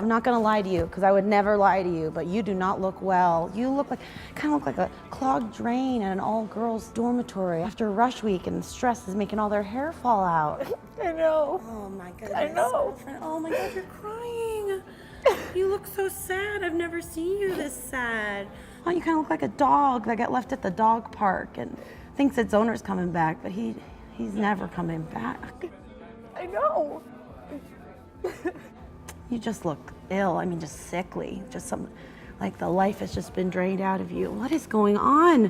I'm not gonna lie to you, because I would never lie to you, but you do not look well. You look like, kind of look like a clogged drain at an all-girls dormitory after rush week and stress is making all their hair fall out. I know. Oh my goodness. I know. Oh my God, you're crying. You look so sad. I've never seen you this sad. Oh, you kind of look like a dog that got left at the dog park and thinks its owner's coming back, but he's never coming back. I know. You just look ill. I mean, just sickly. Just some, like the life has just been drained out of you. What is going on?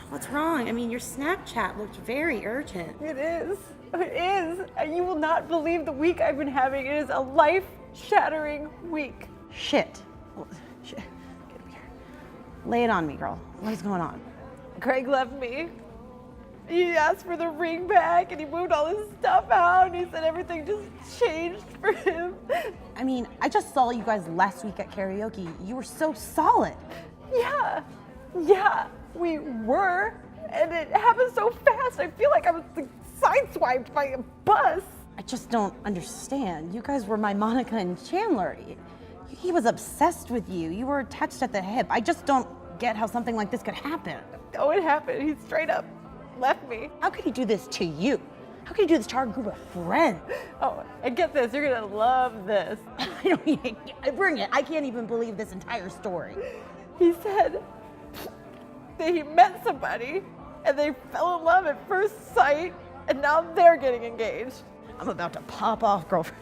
What's wrong? I mean, your Snapchat looked very urgent. It is. It is. And you will not believe the week I've been having. It is a life-shattering week. Shit. Shit. Get over here. Lay it on me, girl. What is going on? Craig left me. He asked for the ring back and he moved all his stuff out and he said everything just changed for him. I mean, I just saw you guys last week at karaoke. You were so solid. Yeah, we were. And it happened so fast. I feel like I was like, sideswiped by a bus. I just don't understand. You guys were my Monica and Chandler. He was obsessed with you. You were attached at the hip. I just don't get how something like this could happen. Oh, it happened. He straight up left me. How could he do this to you? How could he do this to our group of friends? Oh, and get this, you're gonna love this. Bring it. I can't even believe this entire story. He said that he met somebody and they fell in love at first sight and now they're getting engaged. I'm about to pop off, girlfriend.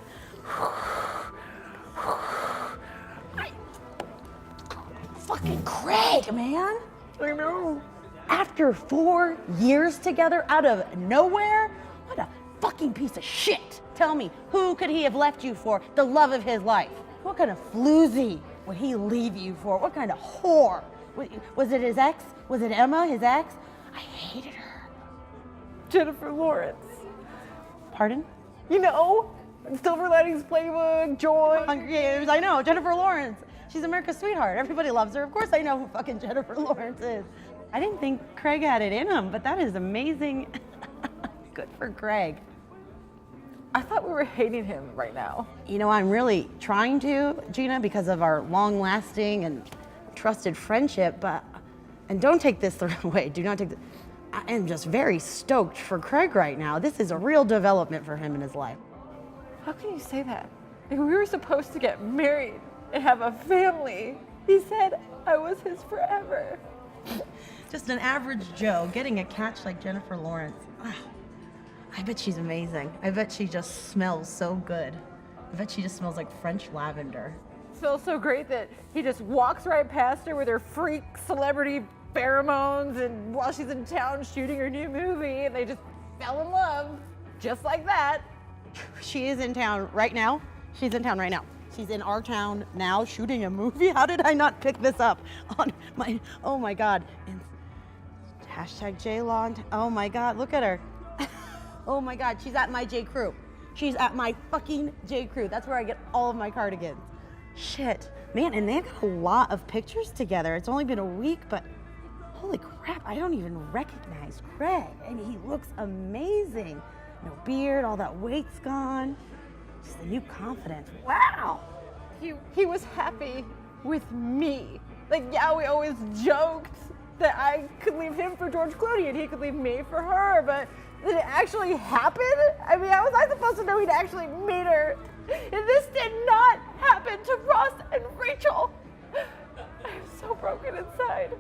Fucking Craig, man. I know. After 4 years together out of nowhere? What a fucking piece of shit. Tell me, who could he have left you for? The love of his life. What kind of floozy would he leave you for? What kind of whore? Was it his ex? Was it Emma, his ex? I hated her. Jennifer Lawrence. Pardon? You know, Silver Linings Playbook, Joy. Hunger Games, I know, Jennifer Lawrence. She's America's sweetheart. Everybody loves her. Of course I know who fucking Jennifer Lawrence is. I didn't think Craig had it in him, but that is amazing. Good for Craig. I thought we were hating him right now. You know, I'm really trying to, Gina, because of our long-lasting and trusted friendship, and don't take this the wrong way, do not take this. I am just very stoked for Craig right now. This is a real development for him in his life. How can you say that? Like, we were supposed to get married and have a family. He said I was his forever. Just an average Joe getting a catch like Jennifer Lawrence. I bet she's amazing. I bet she just smells so good. I bet she just smells like French lavender. It smells so great that he just walks right past her with her freak celebrity pheromones and while she's in town shooting her new movie and they just fell in love just like that. She is in town right now. She's in town right now. She's in our town now shooting a movie. How did I not pick this up on my, oh my God. And hashtag J-Law. Oh my God, look at her. Oh my God, she's at my J. Crew. She's at my fucking J. Crew. That's where I get all of my cardigans. Shit, man, and they've got a lot of pictures together. It's only been a week, but holy crap, I don't even recognize Craig. I mean, he looks amazing. No beard, all that weight's gone. Just a new confidence. Wow. He was happy with me. Like, yeah, we always joked that I could leave him for George Clooney and he could leave me for her, but did it actually happen? I mean, how was I supposed to know he'd actually meet her? And this did not happen to Ross and Rachel. I'm so broken inside.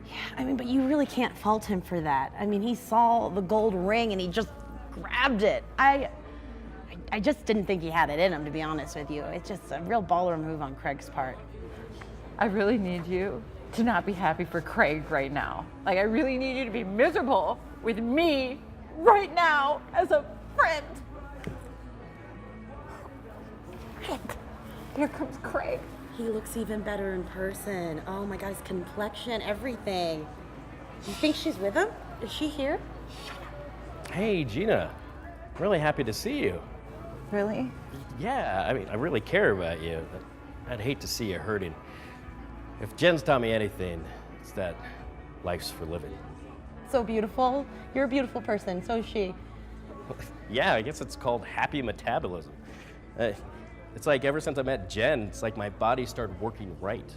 Yeah, I mean, but you really can't fault him for that. I mean, he saw the gold ring and he just grabbed it. I just didn't think he had it in him, to be honest with you. It's just a real baller move on Craig's part. I really need you to not be happy for Craig right now. Like, I really need you to be miserable with me right now as a friend. Here comes Craig. He looks even better in person. Oh my God, his complexion, everything. You think she's with him? Is she here? Hey, Gina. I'm really happy to see you. Really? Yeah, I mean, I really care about you. I'd hate to see you hurting. If Jen's taught me anything, it's that life's for living. So beautiful. You're a beautiful person, so is she. Yeah, I guess it's called happy metabolism. It's like ever since I met Jen, it's like my body started working right.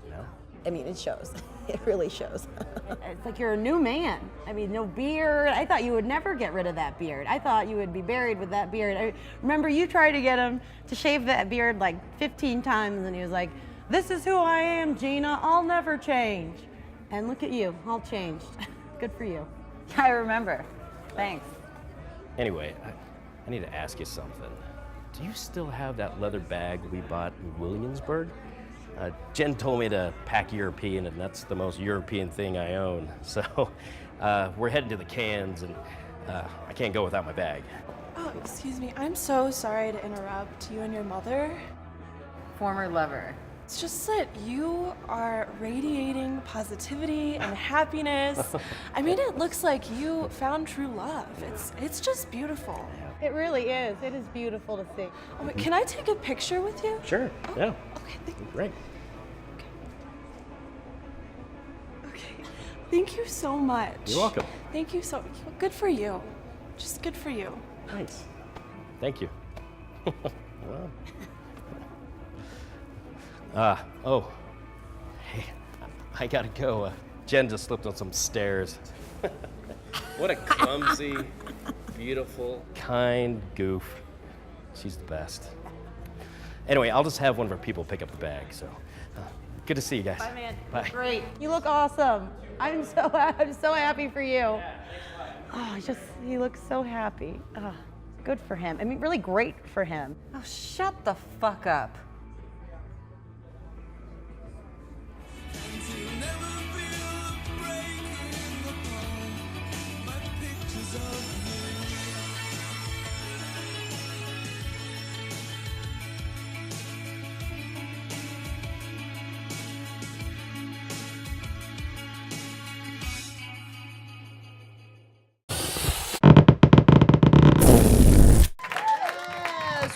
You know? I mean, it shows. It really shows. It's like you're a new man. I mean, no beard. I thought you would never get rid of that beard. I thought you would be buried with that beard. I remember you tried to get him to shave that beard like 15 times, and he was like, "This is who I am, Gina. I'll never change." And look at you, all changed. Good for you. I remember. Thanks. Anyway, I need to ask you something. Do you still have that leather bag we bought in Williamsburg? Jen told me to pack European, and that's the most European thing I own. So we're heading to the cans, and I can't go without my bag. Oh, excuse me. I'm so sorry to interrupt you and your mother. Former lover. It's just that you are radiating positivity and happiness. I mean, it looks like you found true love. It's just beautiful. It really is. It is beautiful to see. Oh, wait, can I take a picture with you? Sure, yeah. Okay, Great. okay. Thank you so much. You're welcome. Thank you so. Good for you. Just good for you. Nice. Thank you. Well. Oh. Hey, I gotta go. Jen just slipped on some stairs. What a clumsy, beautiful, kind goof. She's the best. Anyway, I'll just have one of our people pick up the bag, so. Good to see you guys. Bye, man. Bye. Great. You look awesome. I'm so happy for you. Oh, he looks so happy. Oh, good for him. I mean, really great for him. Oh, shut the fuck up.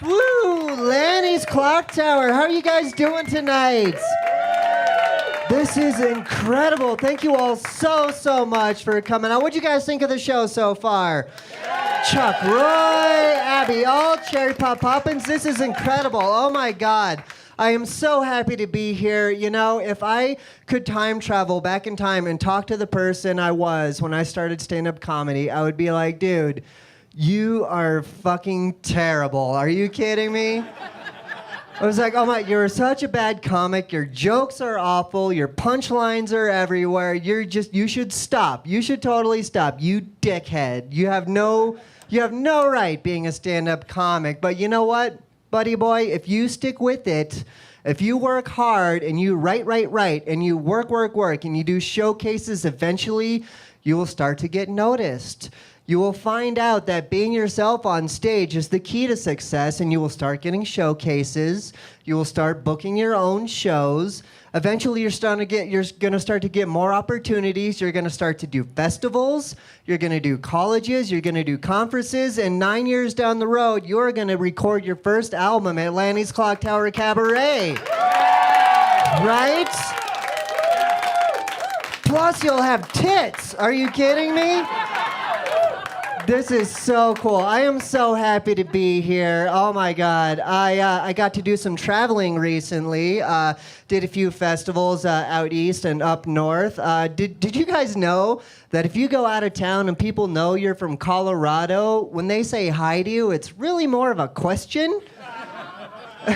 Woo! Lanny's Clock Tower. How are you guys doing tonight? This is incredible. Thank you all so much for coming out. What'd you guys think of the show so far? Chuck Roy, Abby Alt, Cherry Pop Poppins. This is incredible. Oh my God. I am so happy to be here. You know, if I could time travel back in time and talk to the person I was when I started stand-up comedy, I would be like, dude, you are fucking terrible. Are you kidding me? I was like, oh my, you're such a bad comic. Your jokes are awful. Your punchlines are everywhere. You should stop. You should totally stop. You dickhead. You have no right being a stand-up comic. But you know what, buddy boy? If you stick with it, if you work hard and you write, and you work, and you do showcases, eventually you will start to get noticed. You will find out that being yourself on stage is the key to success, and you will start getting showcases. You will start booking your own shows. Eventually, you're going to start to get more opportunities. You're going to start to do festivals. You're going to do colleges. You're going to do conferences. And 9 years down the road, you're going to record your first album at Lanny's Clock Tower Cabaret. Right? Plus, you'll have tits. Are you kidding me? This is so cool. I am so happy to be here. Oh my God. I got to do some traveling recently. Did a few festivals out east and up north. Did you guys know that if you go out of town and people know you're from Colorado, when they say hi to you, it's really more of a question?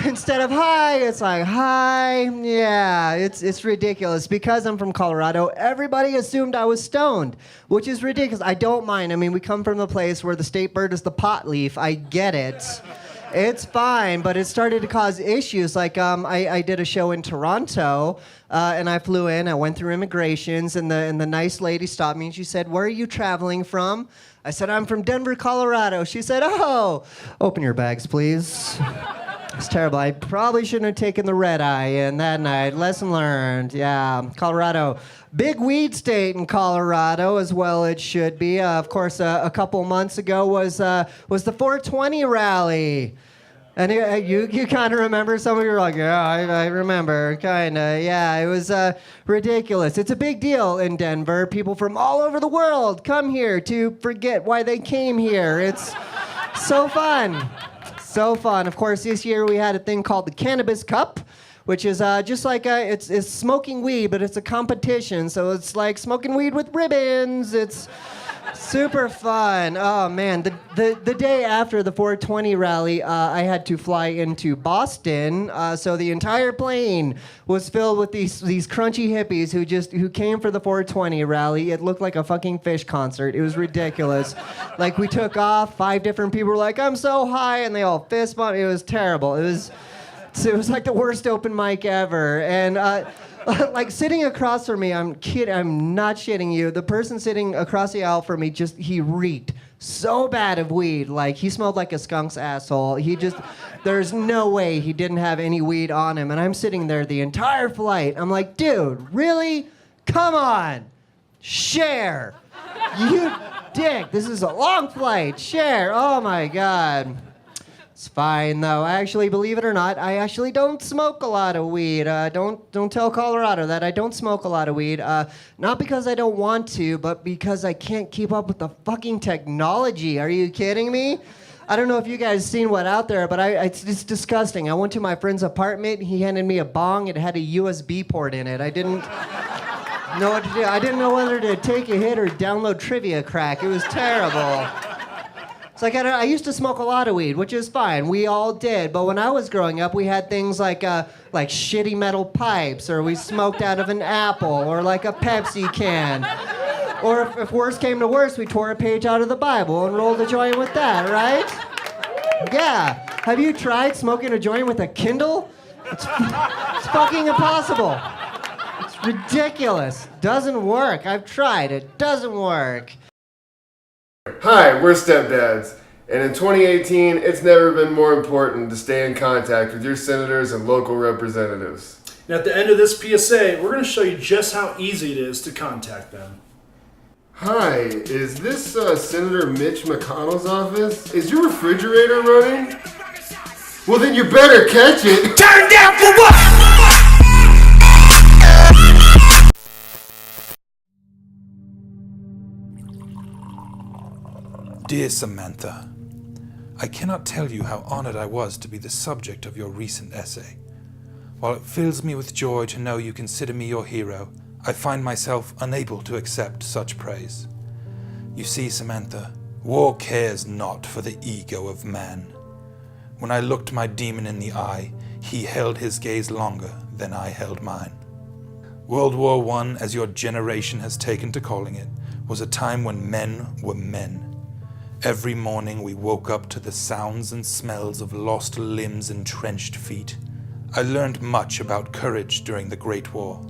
Instead of hi, it's like, hi. Yeah, it's ridiculous. Because I'm from Colorado, everybody assumed I was stoned, which is ridiculous. I don't mind. I mean, we come from a place where the state bird is the pot leaf. I get it. It's fine, but it started to cause issues. Like, I did a show in Toronto, and I flew in. I went through immigrations, and the nice lady stopped me, and she said, "Where are you traveling from?" I said, "I'm from Denver, Colorado." She said, "Oh, open your bags, please." It's terrible. I probably shouldn't have taken the red eye in that night. Lesson learned. Yeah, Colorado. Big weed state in Colorado, as well it should be. Of course, a couple months ago was the 420 rally. And you kind of remember? Some of you were like, yeah, I remember, kind of. Yeah, it was ridiculous. It's a big deal in Denver. People from all over the world come here to forget why they came here. It's so fun. So fun. Of course, this year we had a thing called the Cannabis Cup, which is just like it's smoking weed, but it's a competition. So it's like smoking weed with ribbons. It's super fun. Oh man, the day after the 420 rally, I had to fly into Boston. So the entire plane was filled with these crunchy hippies who came for the 420 rally. It looked like a fucking Fish concert. It was ridiculous. Like we took off, 5 different people were like, "I'm so high," and they all fist bumped. It was terrible. It was like the worst open mic ever. And like sitting across from me, I'm not shitting you. The person sitting across the aisle from me he reeked so bad of weed. Like he smelled like a skunk's asshole. There's no way he didn't have any weed on him. And I'm sitting there the entire flight. I'm like, dude, really? Come on, share. You dick. This is a long flight. Share. Oh my God. It's fine though. I actually, believe it or not, I actually don't smoke a lot of weed. Don't tell Colorado that I don't smoke a lot of weed. Not because I don't want to, but because I can't keep up with the fucking technology. Are you kidding me? I don't know if you guys seen what out there, but it's disgusting. I went to my friend's apartment. He handed me a bong. It had a USB port in it. I didn't know what to do. I didn't know whether to take a hit or download Trivia Crack. It was terrible. It's like I used to smoke a lot of weed, which is fine. We all did. But when I was growing up, we had things like shitty metal pipes, or we smoked out of an apple, or like a Pepsi can. Or if worse came to worse, we tore a page out of the Bible and rolled a joint with that, right? Yeah. Have you tried smoking a joint with a Kindle? It's fucking impossible. It's ridiculous. Doesn't work. I've tried. It doesn't work. Hi, we're Stepdads, and in 2018, it's never been more important to stay in contact with your senators and local representatives. And at the end of this PSA, we're going to show you just how easy it is to contact them. Hi, is this Senator Mitch McConnell's office? Is your refrigerator running? Well, then you better catch it. Turn down for what? Dear Samantha, I cannot tell you how honored I was to be the subject of your recent essay. While it fills me with joy to know you consider me your hero, I find myself unable to accept such praise. You see, Samantha, war cares not for the ego of man. When I looked my demon in the eye, he held his gaze longer than I held mine. World War I, as your generation has taken to calling it, was a time when men were men. Every morning we woke up to the sounds and smells of lost limbs and trenched feet. I learned much about courage during the Great War,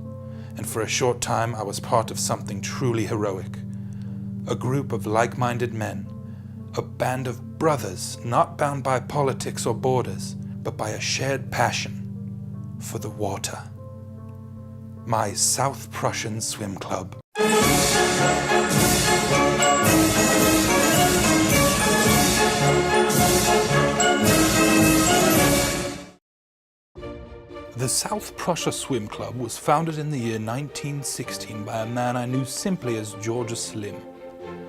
and for a short time I was part of something truly heroic. A group of like-minded men, a band of brothers not bound by politics or borders, but by a shared passion for the water. My South Prussian Swim Club. The South Prussia Swim Club was founded in the year 1916 by a man I knew simply as Georgia Slim.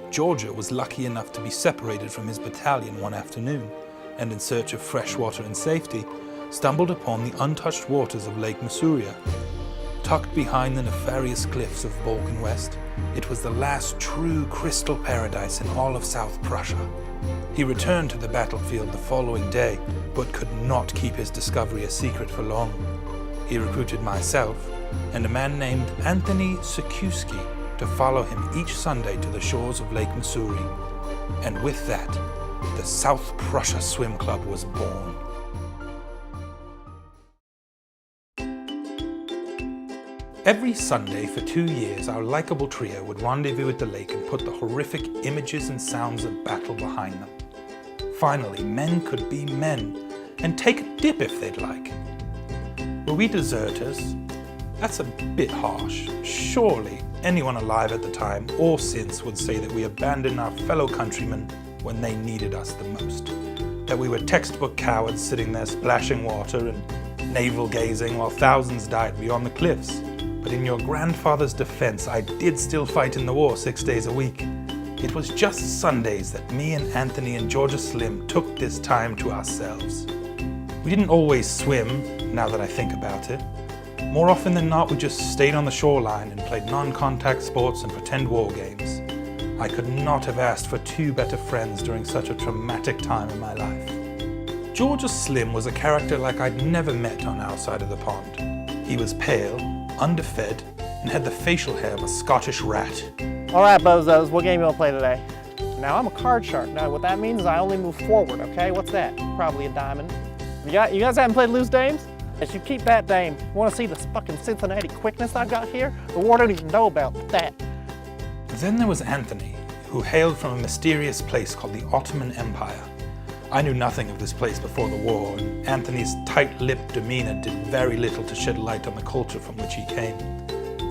Georgia was lucky enough to be separated from his battalion one afternoon, and in search of fresh water and safety, stumbled upon the untouched waters of Lake Missouri. Tucked behind the nefarious cliffs of Balkan West, it was the last true crystal paradise in all of South Prussia. He returned to the battlefield the following day, but could not keep his discovery a secret for long. He recruited myself and a man named Anthony Sekuski to follow him each Sunday to the shores of Lake Missouri. And with that, the South Prussia Swim Club was born. Every Sunday for 2 years, our likable trio would rendezvous at the lake and put the horrific images and sounds of battle behind them. Finally, men could be men and take a dip if they'd like. Were we deserters? That's a bit harsh. Surely anyone alive at the time or since would say that we abandoned our fellow countrymen when they needed us the most. That we were textbook cowards sitting there splashing water and navel-gazing while thousands died beyond the cliffs. But in your grandfather's defense, I did still fight in the war 6 days a week. it was just Sundays that me and Anthony and Georgia Slim took this time to ourselves. We didn't always swim, now that I think about it. More often than not, we just stayed on the shoreline and played non-contact sports and pretend war games. I could not have asked for two better friends during such a traumatic time in my life. Georgia Slim was a character like I'd never met on our side of the pond. He was pale, underfed, and had the facial hair of a Scottish rat. All right, bozos, what game you want to play today? Now, I'm a card shark. Now, what that means is I only move forward, okay? What's that? Probably a diamond. You guys haven't played loose dames? Yes, you keep that dame. You want to see this fucking Cincinnati quickness I got here? The war don't even know about that. Then there was Anthony, who hailed from a mysterious place called the Ottoman Empire. I knew nothing of this place before the war, and Anthony's tight-lipped demeanor did very little to shed light on the culture from which he came.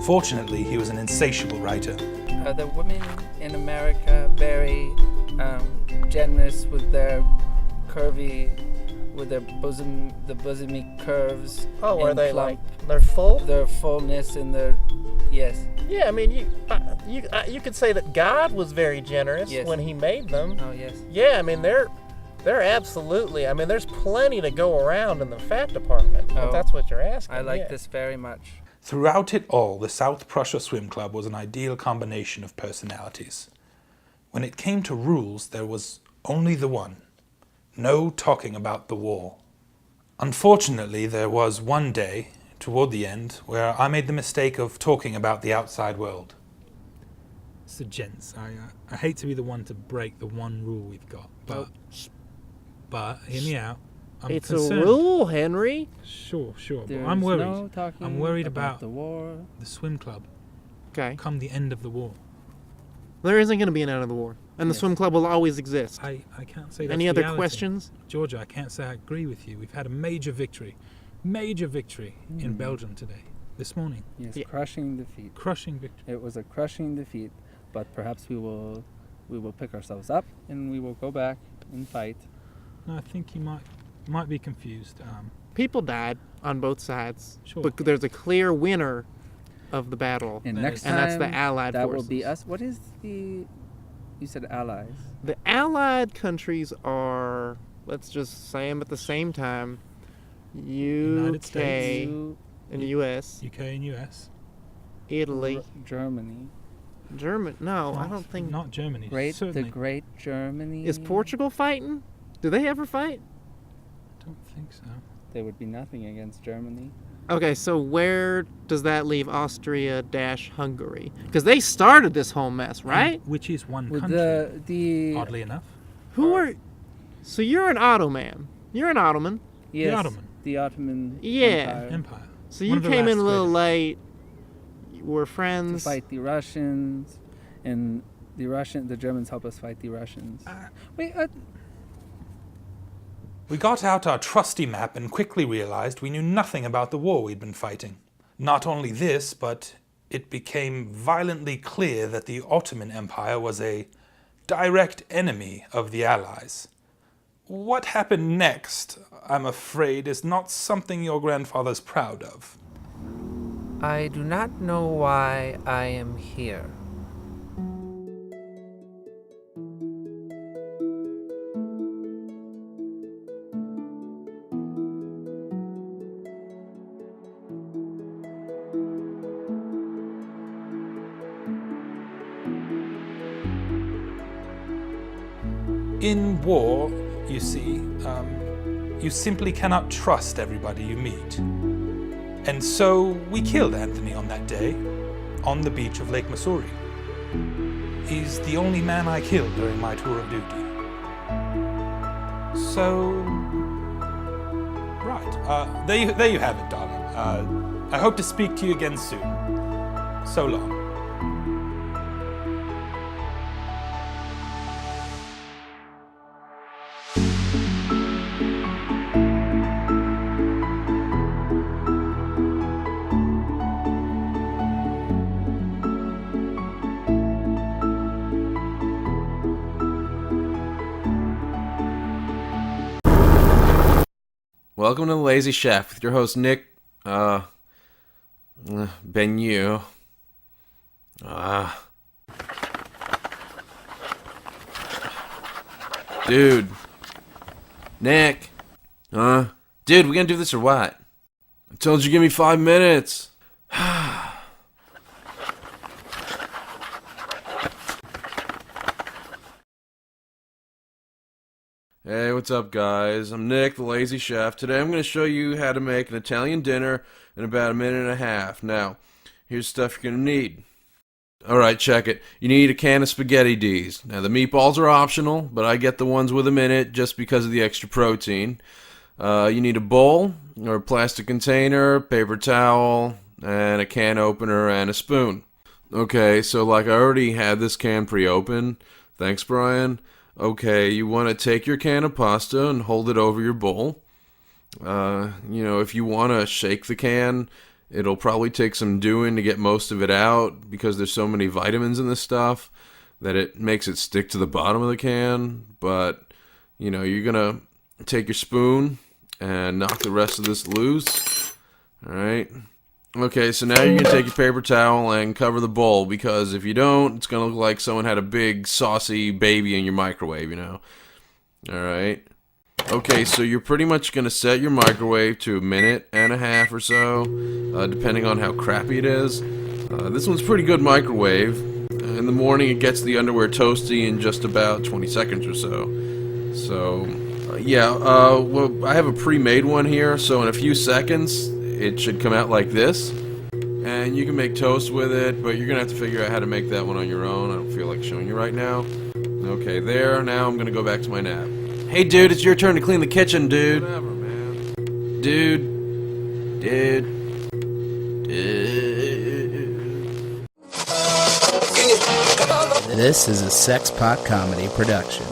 Fortunately, he was an insatiable writer. The women in America very generous with their curvy, with their bosomy curves. Oh, are and they plump. they're full? Their fullness and their, yes. Yeah, I mean, you could say that God was very generous Yes. when he made them. Oh, yes. Yeah, I mean, they're absolutely, I mean, there's plenty to go around in the fat department, if Oh, that's what you're asking. I like yeah. this very much. Throughout it all, the South Prussia Swim Club was an ideal combination of personalities. When it came to rules, there was only the one. No talking about the war. Unfortunately, there was one day, toward the end, where I made the mistake of talking about the outside world. So, gents, I hate to be the one to break the one rule we've got, but hear me out. It's concerned. a rule, Henry. Sure, but There's I'm worried. no talking I'm worried about about the war. the swim club. Okay. Come the end of the war. There isn't going to be an end of the war, and the Yes. swim club will always exist. I can't say that's Any other reality. questions? Georgia, I can't say I agree with you. We've had a major victory in Belgium today, this morning. Yes, Yeah. crushing defeat. Crushing victory. It was a crushing defeat, but perhaps we will pick ourselves up and we will go back and fight. No, I think you might be confused. People died on both sides, Sure. but there's a clear winner of the battle, And That next is- time, and that's the Allied that forces. will be us. What is the? You said allies. The Allied countries are, let's just say them at the same time, United UK States. and US, UK and US. Italy, Germany. Germany. No, I don't think. Not Germany. The Certainly. great Germany. Is Portugal fighting? Do they ever fight? I don't think so. There would be nothing against Germany. Okay, so where does that leave Austria-Hungary? Because they started this whole mess, right? Which is one With country. the Oddly enough. Who are? So you're an Ottoman. You're an Ottoman. yes, Ottoman. the Ottoman Yeah. Empire Empire. So One you of the came in last a little greatest. late. We're to friends. fight the Russians, and the Germans help us fight the Russians. Wait, We got out our trusty map and quickly realized we knew nothing about the war we'd been fighting. Not only this, but it became violently clear that the Ottoman Empire was a direct enemy of the Allies. What happened next, I'm afraid, is not something your grandfather's proud of. I do not know why I am here. In war, you see, you simply cannot trust everybody you meet. And so we killed Anthony on that day, on the beach of Lake Missouri. He's the only man I killed during my tour of duty. So, right, there you have it, darling. I hope to speak to you again soon. So long. Welcome to The Lazy Chef with your host Nick, Benyu. Dude. Nick. Huh? Dude, we gonna do this or what? I told you give me 5 minutes. Hey, what's up, guys? I'm Nick, the lazy chef. Today I'm going to show you how to make an Italian dinner in about a minute and a half. Now, here's stuff you're going to need. Alright, check it. You need a can of spaghetti D's. Now, the meatballs are optional, but I get the ones with them in it just because of the extra protein. You need a bowl, or a plastic container, paper towel, and a can opener and a spoon. Okay, so like I already had this can pre-opened. Thanks, Brian. Okay, you want to take your can of pasta and hold it over your bowl. If you want to shake the can, it'll probably take some doing to get most of it out because there's so many vitamins in this stuff that it makes it stick to the bottom of the can. But, you're going to take your spoon and knock the rest of this loose. Alright. Okay, so now you're going to take your paper towel and cover the bowl, because if you don't, it's going to look like someone had a big, saucy baby in your microwave, Alright. Okay, so you're pretty much going to set your microwave to a minute and a half or so, depending on how crappy it is. This one's pretty good microwave. In the morning, it gets the underwear toasty in just about 20 seconds or so. So, I have a pre-made one here, so in a few seconds, it should come out like this, and you can make toast with it, but you're gonna have to figure out how to make that one on your own. I don't feel like showing you right now. Okay, there. Now I'm gonna go back to my nap. Hey, dude, it's your turn to clean the kitchen, dude. Whatever, man. Dude. This is a Sexpot Comedy production.